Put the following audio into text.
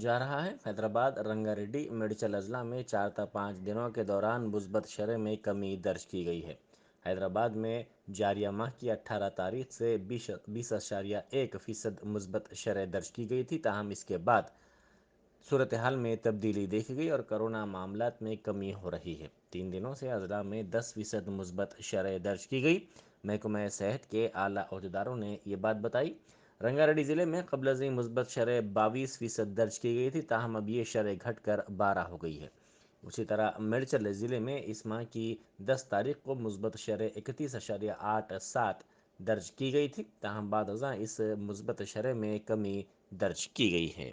جا رہا ہے۔ حیدرآباد رنگاریڈی میڈیکل اضلاع میں 4 تا 5 دنوں کے دوران مثبت شرح میں کمی درج کی گئی ہے۔ حیدرآباد میں جاریہ ماہ کی 18 تاریخ سے 20.1% مثبت شرح درج کی گئی تھی، تاہم اس کے بعد صورتحال میں تبدیلی دیکھی گئی اور کرونا معاملات میں کمی ہو رہی ہے۔ 3 دنوں سے اضلاع میں 10% مثبت شرح درج کی گئی۔ محکمہ صحت کے اعلیٰ عہدیداروں نے یہ بات بتائی۔ رنگاریڈی ضلع میں قبل ازیں مثبت شرح 22% درج کی گئی تھی، تاہم اب یہ شرح گھٹ کر 12 ہو گئی ہے۔ اسی طرح میڈیچل ضلع میں اس ماہ کی 10 تاریخ کو مثبت شرح 31.87 درج کی گئی تھی، تاہم بعد ازاں اس مثبت شرح میں کمی درج کی گئی ہے۔